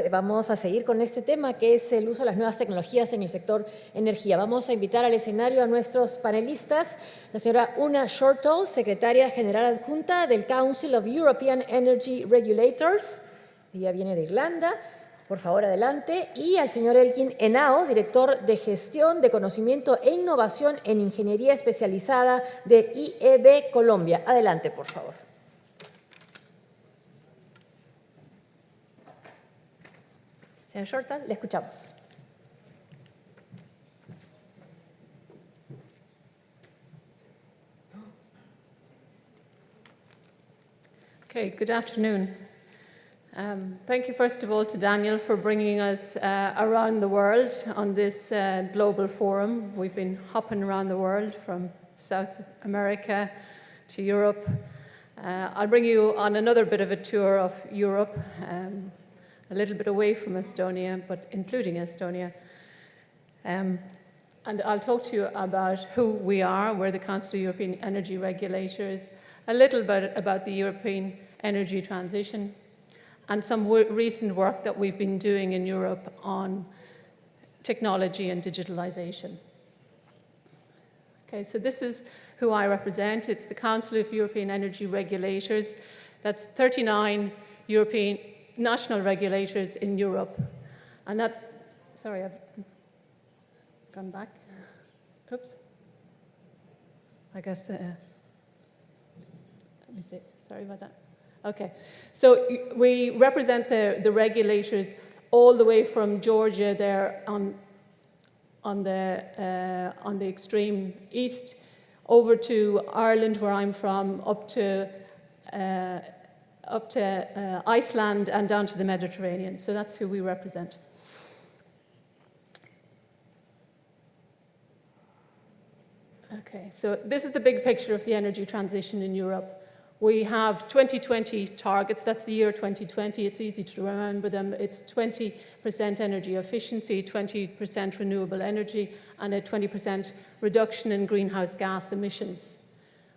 vamos a seguir con este tema que es el uso de las nuevas tecnologías en el sector energía. Vamos a invitar al escenario a nuestros panelistas, la señora Una Shortall, secretaria general adjunta del Council of European Energy Regulators, ella viene de Irlanda, por favor adelante, y al señor Elkin Henao, director de gestión de conocimiento e innovación en ingeniería especializada de IEB Colombia. Adelante, por favor. Señor Shortall, le escuchamos. Okay, good afternoon. Thank you first of all to Daniel for bringing us around the world on this global forum. We've been hopping around the world from South America to Europe. I'll bring you on another bit of a tour of Europe, a little bit away from Estonia, but including Estonia. And I'll talk to you about who we are. We're the Council of European Energy Regulators, a little bit about the European energy transition, and some recent work that we've been doing in Europe on technology and digitalization. Okay, so this is who I represent. It's the Council of European Energy Regulators. That's 39 European national regulators in Europe. And that's, sorry, I've gone back. Oops. I guess, let me see, sorry about that. Okay, so we represent the regulators all the way from Georgia there on the extreme east, over to Ireland, where I'm from, up to Iceland and down to the Mediterranean. So that's who we represent. Okay, so this is the big picture of the energy transition in Europe. We have 2020 targets, that's the year 2020, it's easy to remember them. It's 20% energy efficiency, 20% renewable energy, and a 20% reduction in greenhouse gas emissions.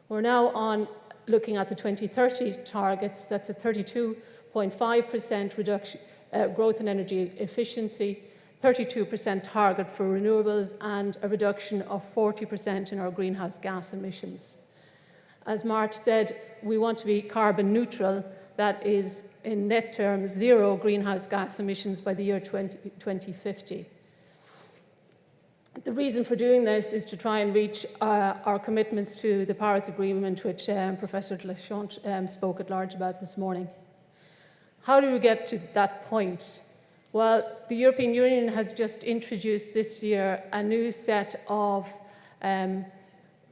We're now on looking at the 2030 targets, that's a 32.5% reduction, growth in energy efficiency, 32% target for renewables, and a reduction of 40% in our greenhouse gas emissions. As March said, we want to be carbon neutral, that is, in net terms, zero greenhouse gas emissions by the year 2050. The reason for doing this is to try and reach our commitments to the Paris Agreement, which Professor Lachant spoke at large about this morning. How do we get to that point? Well, the European Union has just introduced this year a new set of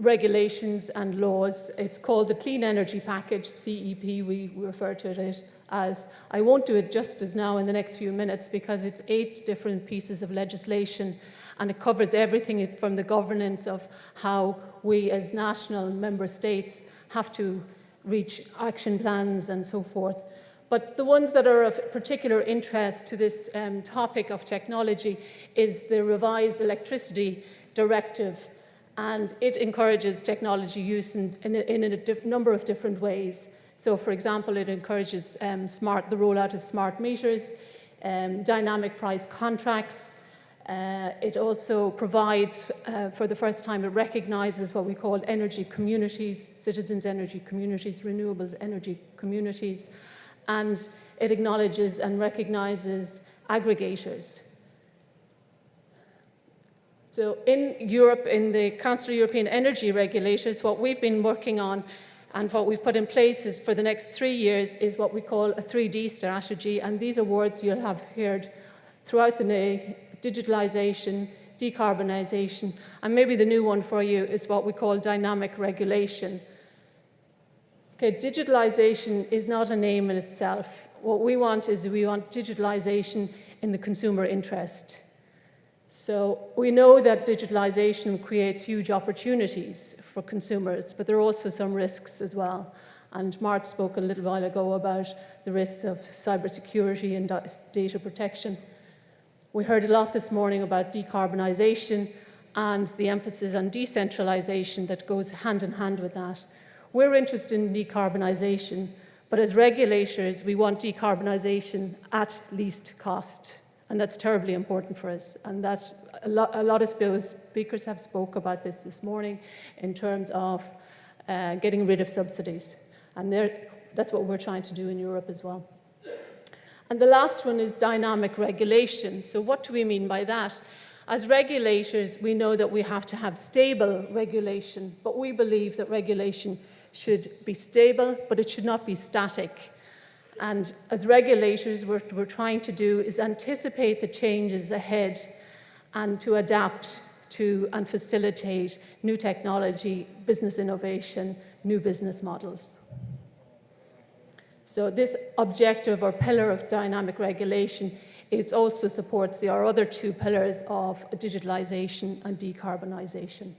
regulations and laws. It's called the Clean Energy Package, CEP, we refer to it as. I won't do it justice now in the next few minutes because it's 8 different pieces of legislation, and it covers everything from the governance of how we as national member states have to reach action plans and so forth. But the ones that are of particular interest to this topic of technology is the revised electricity directive, and it encourages technology use in a number of different ways. So, for example, it encourages the rollout of smart meters, dynamic price contracts. It also provides, for the first time, it recognizes what we call energy communities, citizens' energy communities, renewables energy communities, and it acknowledges and recognizes aggregators. So in Europe, in the Council of European Energy Regulators, what we've been working on and what we've put in place is for the next 3 years is what we call a 3D strategy, and these are words you'll have heard throughout the day: digitalization, decarbonization, and maybe the new one for you is what we call dynamic regulation. Okay, digitalization is not a name in itself. What we want is digitalization in the consumer interest. So we know that digitalization creates huge opportunities for consumers, but there are also some risks as well. And Mark spoke a little while ago about the risks of cybersecurity and data protection. We heard a lot this morning about decarbonization and the emphasis on decentralization that goes hand in hand with that. We're interested in decarbonization, But as regulators, we want decarbonisation at least cost. And that's terribly important for us. And that's a lot of speakers have spoke about this morning in terms of getting rid of subsidies. And that's what we're trying to do in Europe as well. And the last one is dynamic regulation. So what do we mean by that? As regulators, we know that we have to have stable regulation, but we believe that regulation should be stable, but it should not be static. And as regulators, what we're trying to do is anticipate the changes ahead and to adapt to and facilitate new technology, business innovation, new business models. So this objective or pillar of dynamic regulation also supports our other two pillars of digitalization and decarbonisation.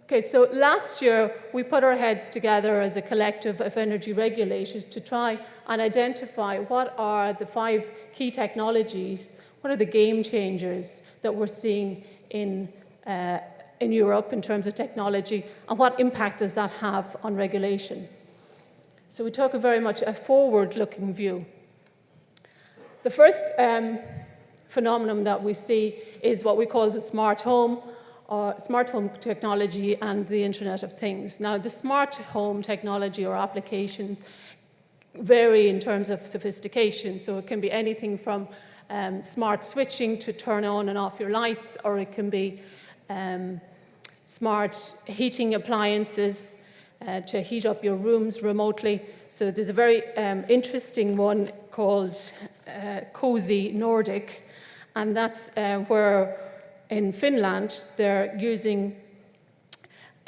Okay, so last year we put our heads together as a collective of energy regulators to try and identify what are the 5 key technologies, what are the game changers that we're seeing in Europe in terms of technology, and what impact does that have on regulation. So we took very much a forward-looking view. The first phenomenon that we see is what we call the smart home technology and the Internet of Things. Now, the smart home technology or applications vary in terms of sophistication. So it can be anything from smart switching to turn on and off your lights, or it can be smart heating appliances to heat up your rooms remotely. So there's a very interesting one called Cozy Nordic, and that's where in Finland they're using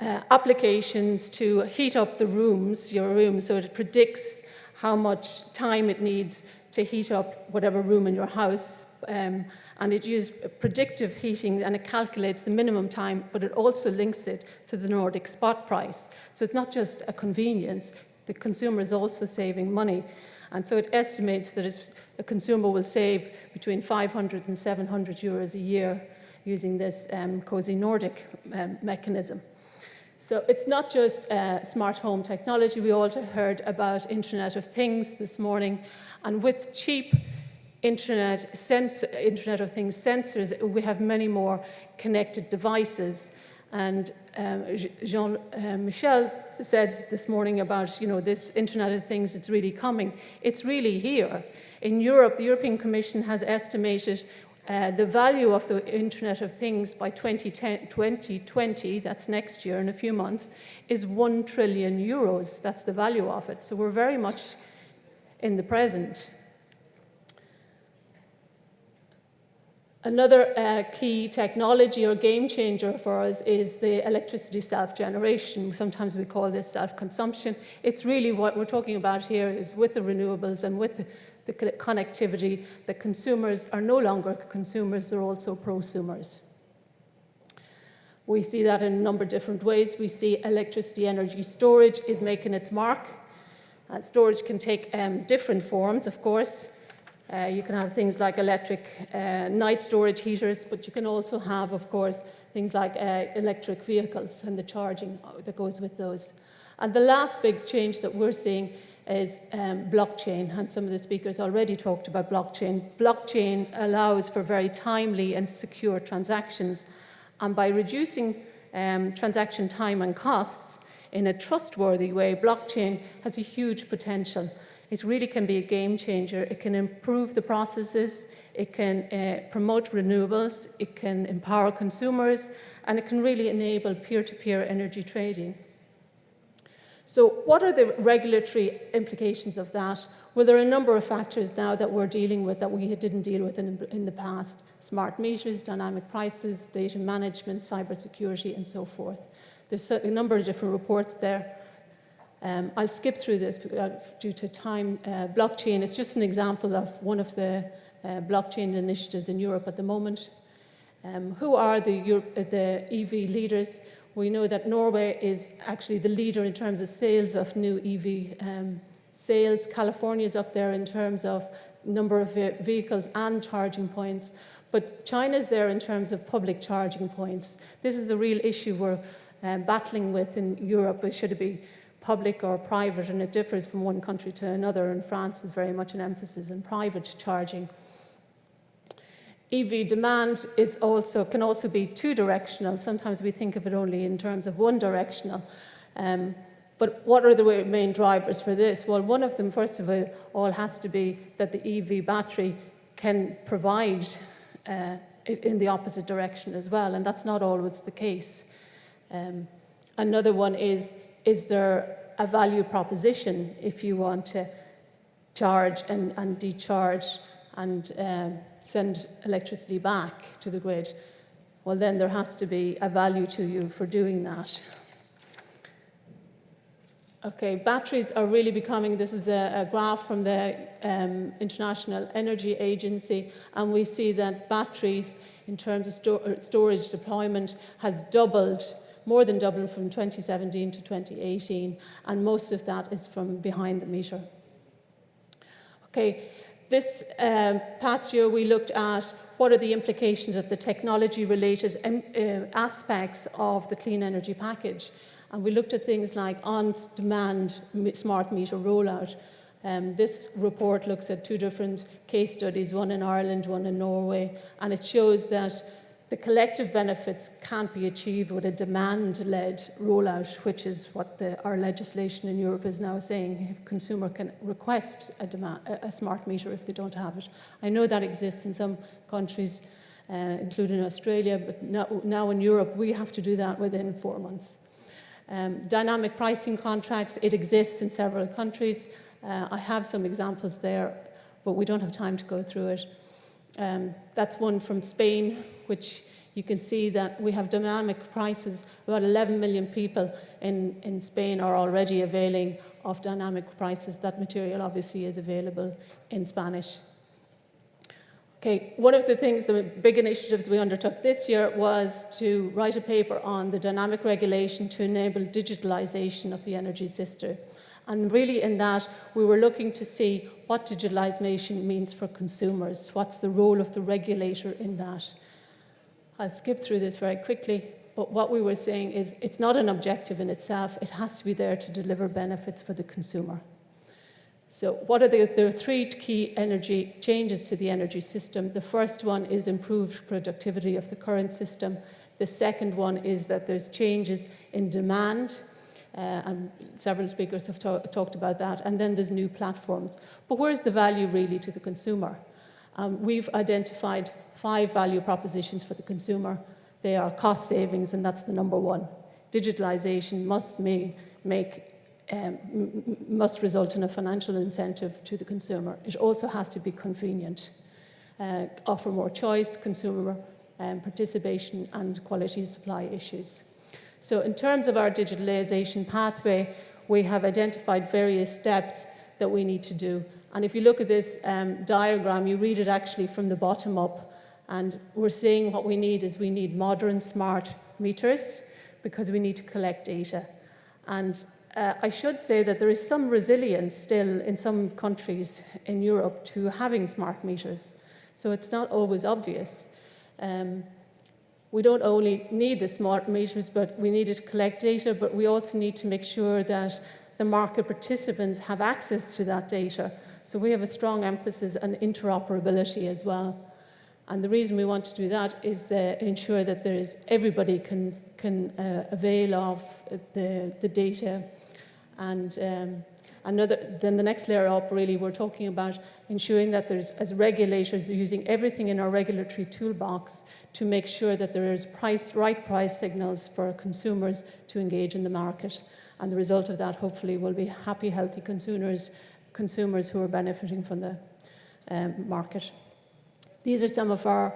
applications to heat up your room, so it predicts how much time it needs to heat up whatever room in your house. And it uses predictive heating, and it calculates the minimum time, but it also links it to the Nordic spot price. So it's not just a convenience, the consumer is also saving money. And so it estimates that a consumer will save between 500 and 700 euros a year using this Cozy Nordic mechanism. So it's not just smart home technology. We also heard about Internet of Things this morning, and with cheap Internet of Things sensors, we have many more connected devices. And Jean-Michel said this morning about, this Internet of Things, it's really coming. It's really here. In Europe, the European Commission has estimated the value of the Internet of Things by 2020, that's next year in a few months, is 1 trillion euros. That's the value of it. So we're very much in the present. Another key technology or game changer for us is the electricity self-generation. Sometimes we call this self-consumption. It's really what we're talking about here is with the renewables and with the connectivity, the consumers are no longer consumers, they're also prosumers. We see that in a number of different ways. We see electricity energy storage is making its mark. Storage can take different forms, of course. You can have things like electric night storage heaters, but you can also have, of course, things like electric vehicles and the charging that goes with those. And the last big change that we're seeing is blockchain, and some of the speakers already talked about blockchain. Blockchain allows for very timely and secure transactions, and by reducing transaction time and costs in a trustworthy way, blockchain has a huge potential. It really can be a game changer. It can improve the processes, it can promote renewables, it can empower consumers, and it can really enable peer-to-peer energy trading. So what are the regulatory implications of that? Well, there are a number of factors now that we're dealing with that we didn't deal with in the past. Smart meters, dynamic prices, data management, cybersecurity, and so forth. There's a number of different reports there. I'll skip through this due to time. Blockchain is just an example of one of the blockchain initiatives in Europe at the moment. Who are the EV leaders? We know that Norway is actually the leader in terms of sales of new EV sales. California is up there in terms of number of vehicles and charging points. But China's there in terms of public charging points. This is a real issue we're battling with in Europe. Should it be public or private, and it differs from one country to another. In France, there's very much an emphasis on private charging. EV demand can also be two-directional. Sometimes we think of it only in terms of one-directional. But what are the main drivers for this? Well, one of them, first of all, has to be that the EV battery can provide in the opposite direction as well, and that's not always the case. Another one is there a value proposition if you want to charge and decharge and send electricity back to the grid? Well, then there has to be a value to you for doing that. Okay, batteries are really becoming, this is a graph from the International Energy Agency, and we see that batteries in terms of storage deployment has doubled, more than doubled from 2017 to 2018, and most of that is from behind the meter. Okay, this past year we looked at what are the implications of the technology-related aspects of the clean energy package. And we looked at things like on-demand smart meter rollout. This report looks at two different case studies, one in Ireland, one in Norway, and it shows that the collective benefits can't be achieved with a demand-led rollout, which is what our legislation in Europe is now saying. A consumer can request a smart meter if they don't have it. I know that exists in some countries, including Australia, but now in Europe we have to do that within 4 months. Dynamic pricing contracts, it exists in several countries. I have some examples there, but we don't have time to go through it. That's one from Spain, which you can see that we have dynamic prices. About 11 million people in Spain are already availing of dynamic prices. That material obviously is available in Spanish. Okay, one of the things, the big initiatives we undertook this year was to write a paper on the dynamic regulation to enable digitalization of the energy system. And really in that, we were looking to see what digitalization means for consumers. What's the role of the regulator in that? I'll skip through this very quickly, but what we were saying is it's not an objective in itself. It has to be there to deliver benefits for the consumer. So what are there are three key energy changes to the energy system. The first one is improved productivity of the current system. The second one is that there's changes in demand, and several speakers have talked about that, and then there's new platforms. But where's the value really to the consumer? We've identified 5 value propositions for the consumer. They are cost savings, and that's the number one. Digitalization must result in a financial incentive to the consumer. It also has to be convenient, offer more choice, consumer participation, and quality supply issues. So in terms of our digitalization pathway, we have identified various steps that we need to do. And if you look at this diagram, you read it actually from the bottom up, and we're saying what we need modern smart meters, because we need to collect data. And I should say that there is some resilience still in some countries in Europe to having smart meters. So it's not always obvious. We don't only need the smart meters, but we need to collect data, but we also need to make sure that the market participants have access to that data. So we have a strong emphasis on interoperability as well. And the reason we want to do that is ensure that everybody can avail of the data. And then the next layer up, really, we're talking about ensuring that as regulators, using everything in our regulatory toolbox to make sure that there is right price signals for consumers to engage in the market. And the result of that, hopefully, will be happy, healthy consumers who are benefiting from the market. These are some of our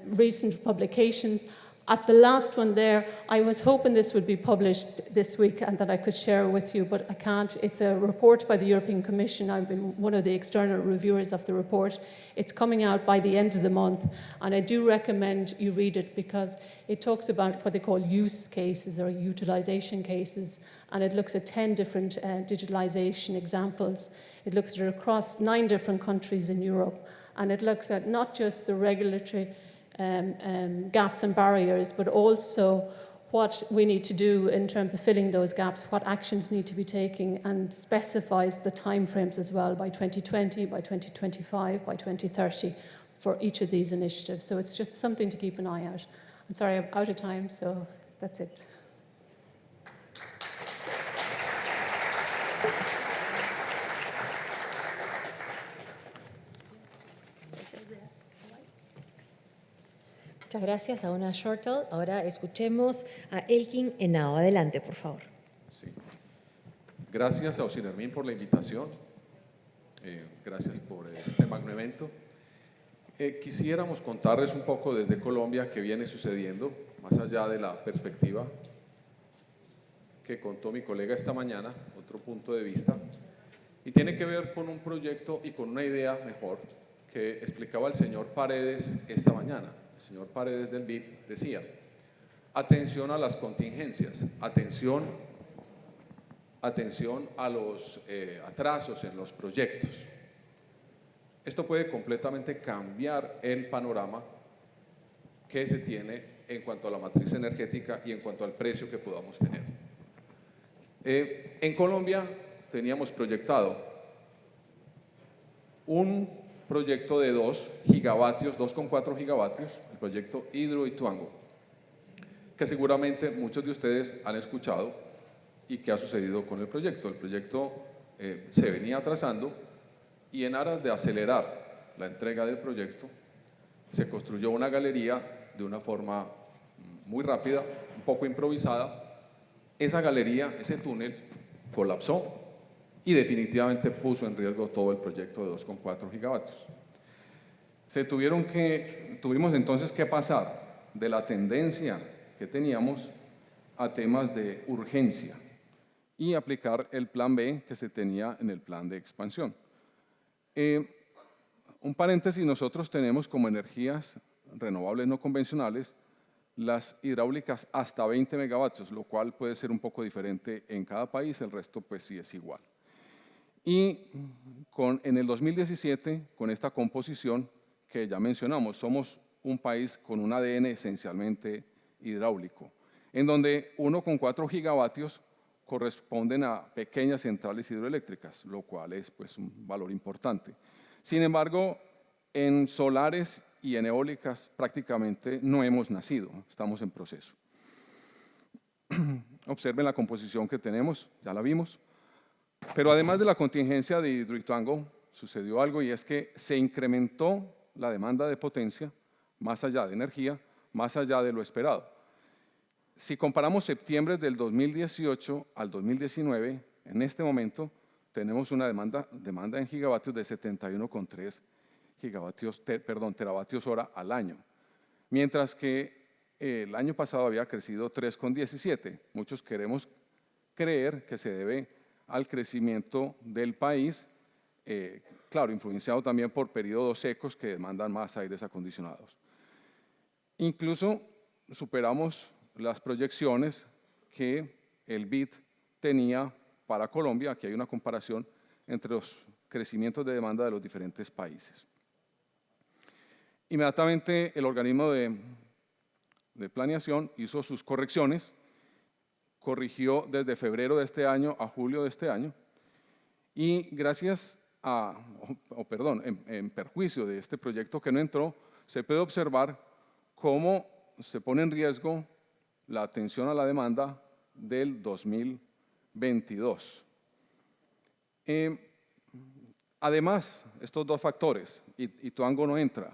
recent publications. At the last one there, I was hoping this would be published this week and that I could share with you, but I can't. It's a report by the European Commission. I've been one of the external reviewers of the report. It's coming out by the end of the month, and I do recommend you read it because it talks about what they call use cases or utilization cases, and it looks at 10 different digitalization examples. It looks at it across 9 different countries in Europe, and it looks at not just the regulatory gaps and barriers, but also what we need to do in terms of filling those gaps, what actions need to be taken, and specifies the timeframes as well by 2020, by 2025, by 2030 for each of these initiatives. So it's just something to keep an eye out. I'm sorry, I'm out of time, so that's it. Muchas gracias a Una Shortall. Ahora escuchemos a Elkin Henao. Adelante, por favor. Sí. Gracias a Osinergmin por la invitación. Gracias por este magno evento. Quisiéramos contarles un poco desde Colombia qué viene sucediendo, más allá de la perspectiva que contó mi colega esta mañana, otro punto de vista, y tiene que ver con un proyecto y con una idea mejor que explicaba el señor Paredes esta mañana. El señor Paredes del BID decía: atención a las contingencias, atención a los atrasos en los proyectos. Esto puede completamente cambiar el panorama que se tiene en cuanto a la matriz energética y en cuanto al precio que podamos tener. En Colombia teníamos proyectado un proyecto de 2 gigavatios, 2,4 gigavatios, el proyecto Hidroituango, que seguramente muchos de ustedes han escuchado y qué ha sucedido con el proyecto. El proyecto se venía atrasando y en aras de acelerar la entrega del proyecto, se construyó una galería de una forma muy rápida, un poco improvisada. Esa galería, ese túnel, colapsó y definitivamente puso en riesgo todo el proyecto de 2,4 gigavatios. Tuvimos entonces que pasar de la tendencia que teníamos a temas de urgencia y aplicar el plan B que se tenía en el plan de expansión. Un paréntesis, nosotros tenemos como energías renovables no convencionales las hidráulicas hasta 20 megavatios, lo cual puede ser un poco diferente en cada país, el resto pues sí es igual. Y en el 2017, con esta composición que ya mencionamos, somos un país con un ADN esencialmente hidráulico, en donde 1,4 gigavatios corresponden a pequeñas centrales hidroeléctricas, lo cual es pues un valor importante. Sin embargo, en solares y en eólicas prácticamente no hemos nacido, estamos en proceso. Observen la composición que tenemos, ya la vimos. Pero además de la contingencia de Hidroituango, sucedió algo y es que se incrementó la demanda de potencia, más allá de energía, más allá de lo esperado. Si comparamos septiembre del 2018 al 2019, en este momento tenemos una demanda en gigavatios de 71,3 teravatios hora al año, mientras que el año pasado había crecido 3,17. Muchos queremos creer que se debe al crecimiento del país, claro, influenciado también por periodos secos que demandan más aires acondicionados. Incluso superamos las proyecciones que el BID tenía para Colombia. Aquí hay una comparación entre los crecimientos de demanda de los diferentes países. Inmediatamente el organismo de planeación hizo sus correcciones, corrigió desde febrero de este año a julio de este año y gracias en perjuicio de este proyecto que no entró, se puede observar cómo se pone en riesgo la atención a la demanda del 2022. Además, estos dos factores, Hidroituango no entra,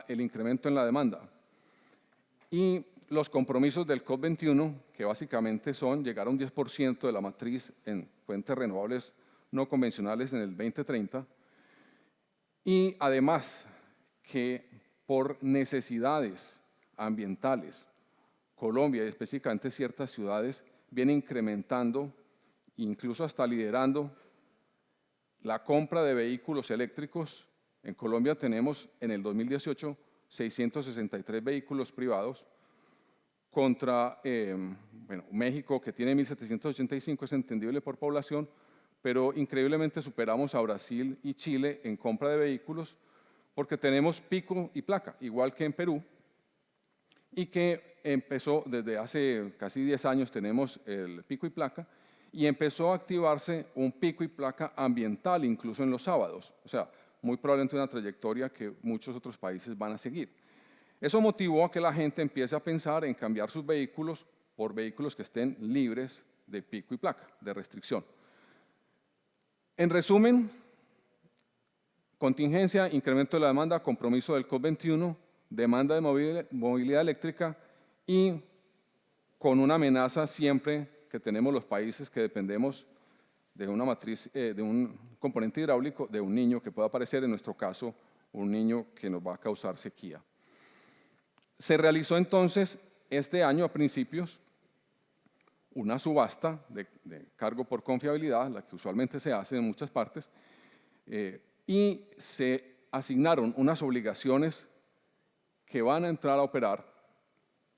el incremento en la demanda y los compromisos del COP21, que básicamente son llegar a un 10% de la matriz en fuentes renovables no convencionales en el 2030, y además que por necesidades ambientales, Colombia y específicamente ciertas ciudades viene incrementando, incluso hasta liderando, la compra de vehículos eléctricos. En Colombia tenemos en el 2018 663 vehículos privados, contra México, que tiene 1.785, es entendible por población, pero increíblemente superamos a Brasil y Chile en compra de vehículos porque tenemos pico y placa, igual que en Perú, y que empezó desde hace casi 10 años, tenemos el pico y placa, y empezó a activarse un pico y placa ambiental incluso en los sábados. O sea, muy probablemente una trayectoria que muchos otros países van a seguir. Eso motivó a que la gente empiece a pensar en cambiar sus vehículos por vehículos que estén libres de pico y placa, de restricción. En resumen, contingencia, incremento de la demanda, compromiso del COP21, demanda de movilidad eléctrica y con una amenaza siempre que tenemos los países que dependemos de una matriz, de un componente hidráulico, de un niño que pueda aparecer, en nuestro caso, un niño que nos va a causar sequía. Se realizó entonces este año a principios una subasta de cargo por confiabilidad, la que usualmente se hace en muchas partes, y se asignaron unas obligaciones que van a entrar a operar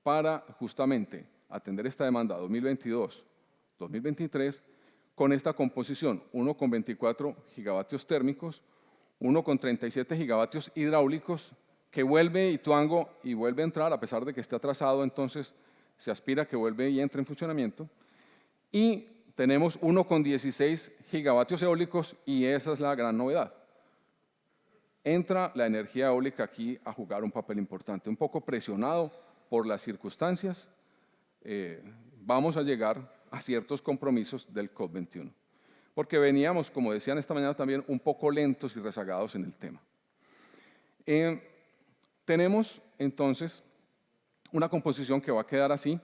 para justamente atender esta demanda 2022-2023 con esta composición, uno con 24 gigavatios térmicos, uno con 37 gigavatios hidráulicos, que vuelve Ituango y vuelve a entrar, a pesar de que esté atrasado, entonces se aspira que vuelve y entre en funcionamiento. Y tenemos uno con 16 gigavatios eólicos y esa es la gran novedad. Entra la energía eólica aquí a jugar un papel importante, un poco presionado por las circunstancias, vamos a llegar a ciertos compromisos del COP21, porque veníamos, como decían esta mañana también, un poco lentos y rezagados en el tema. Tenemos entonces una composición que va a quedar así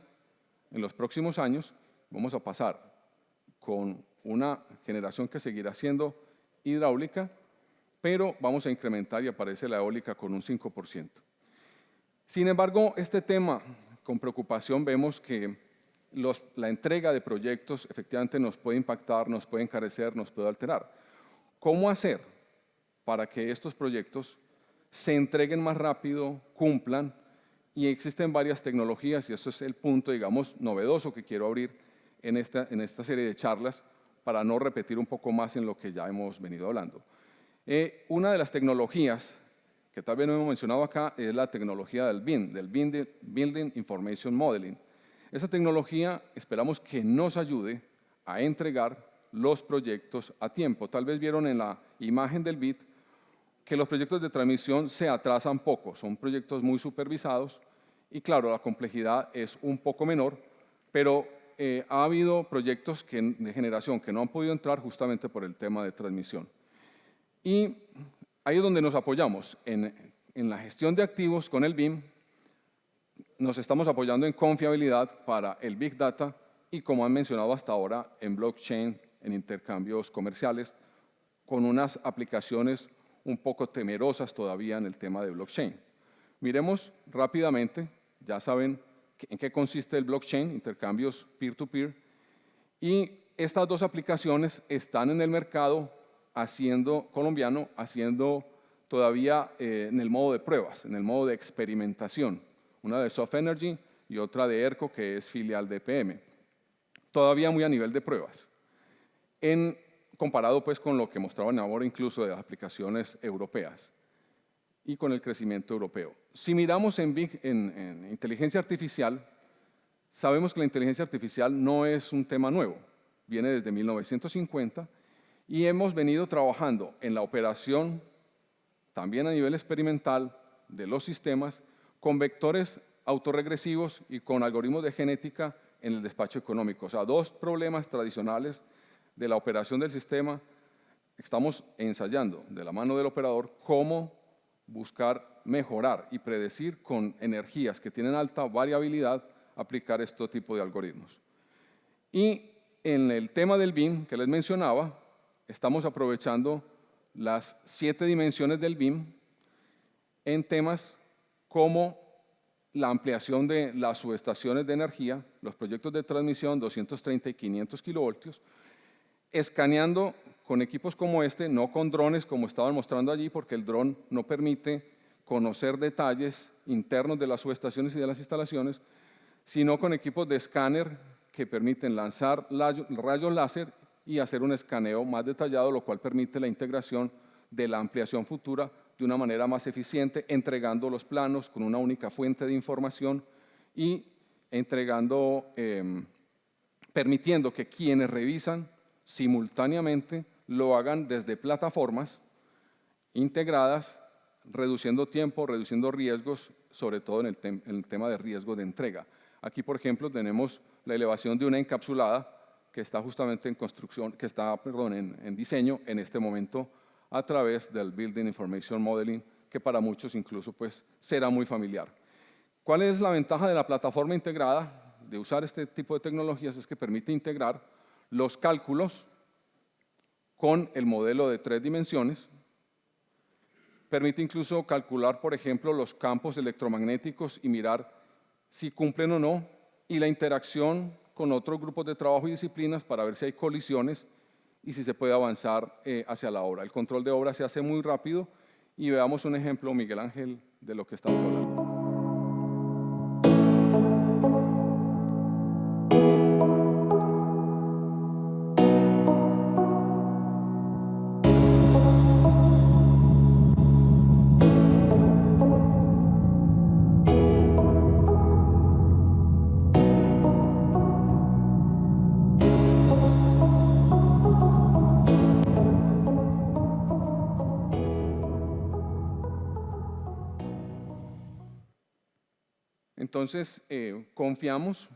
en los próximos años. Vamos a pasar con una generación que seguirá siendo hidráulica, pero vamos a incrementar y aparece la eólica con un 5%. Sin embargo, este tema, con preocupación vemos que la entrega de proyectos efectivamente nos puede impactar, nos puede encarecer, nos puede alterar. ¿Cómo hacer para que estos proyectos se entreguen más rápido, cumplan? Y existen varias tecnologías y eso es el punto, digamos, novedoso que quiero abrir en esta serie de charlas para no repetir un poco más en lo que ya hemos venido hablando. Una de las tecnologías que tal vez no hemos mencionado acá es la tecnología del BIM, del Building Information Modeling. Esa tecnología esperamos que nos ayude a entregar los proyectos a tiempo. Tal vez vieron en la imagen del BIT que los proyectos de transmisión se atrasan poco, son proyectos muy supervisados y claro, la complejidad es un poco menor, pero ha habido proyectos de generación que no han podido entrar justamente por el tema de transmisión. Y ahí es donde nos apoyamos, en la gestión de activos con el BIM, nos estamos apoyando en confiabilidad para el Big Data y, como han mencionado hasta ahora, en blockchain, en intercambios comerciales, con unas aplicaciones un poco temerosas todavía en el tema de blockchain. Miremos rápidamente, ya saben en qué consiste el blockchain, intercambios peer-to-peer, y estas dos aplicaciones están en el mercado colombiano haciendo todavía en el modo de pruebas, en el modo de experimentación, una de Soft Energy y otra de ERCO, que es filial de PM, todavía muy a nivel de pruebas, comparado pues con lo que mostraban ahora incluso de las aplicaciones europeas y con el crecimiento europeo. Si miramos en inteligencia artificial, sabemos que la inteligencia artificial no es un tema nuevo, viene desde 1950 y hemos venido trabajando en la operación, también a nivel experimental, de los sistemas, con vectores autorregresivos y con algoritmos de genética en el despacho económico. O sea, dos problemas tradicionales de la operación del sistema. Estamos ensayando de la mano del operador cómo buscar mejorar y predecir con energías que tienen alta variabilidad aplicar este tipo de algoritmos. Y en el tema del BIM que les mencionaba, estamos aprovechando las 7 dimensiones del BIM en temas como la ampliación de las subestaciones de energía, los proyectos de transmisión 230 y 500 kilovoltios, escaneando con equipos como este, no con drones como estaban mostrando allí, porque el dron no permite conocer detalles internos de las subestaciones y de las instalaciones, sino con equipos de escáner que permiten lanzar rayos láser y hacer un escaneo más detallado, lo cual permite la integración de la ampliación futura de una manera más eficiente, entregando los planos con una única fuente de información y entregando, permitiendo que quienes revisan simultáneamente lo hagan desde plataformas integradas, reduciendo tiempo, reduciendo riesgos, sobre todo en el tema de riesgo de entrega. Aquí, por ejemplo, tenemos la elevación de una encapsulada que está justamente en construcción, que está, en diseño en este momento a través del Building Information Modeling, que para muchos incluso pues será muy familiar. ¿Cuál es la ventaja de la plataforma integrada, de usar este tipo de tecnologías? Es que permite integrar los cálculos con el modelo de 3 dimensiones, permite incluso calcular, por ejemplo, los campos electromagnéticos y mirar si cumplen o no, y la interacción con otros grupos de trabajo y disciplinas para ver si hay colisiones y si se puede avanzar hacia la obra. El control de obra se hace muy rápido y veamos un ejemplo, Miguel Ángel, de lo que estamos hablando. Entonces, confiamos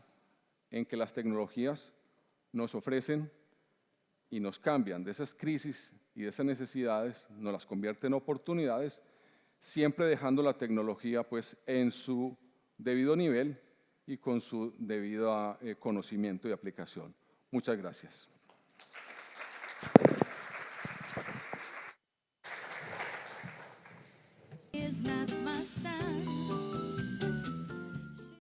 en que las tecnologías nos ofrecen y nos cambian de esas crisis y de esas necesidades, nos las convierten en oportunidades, siempre dejando la tecnología pues, en su debido nivel y con su debido conocimiento y aplicación. Muchas gracias. It's not my style.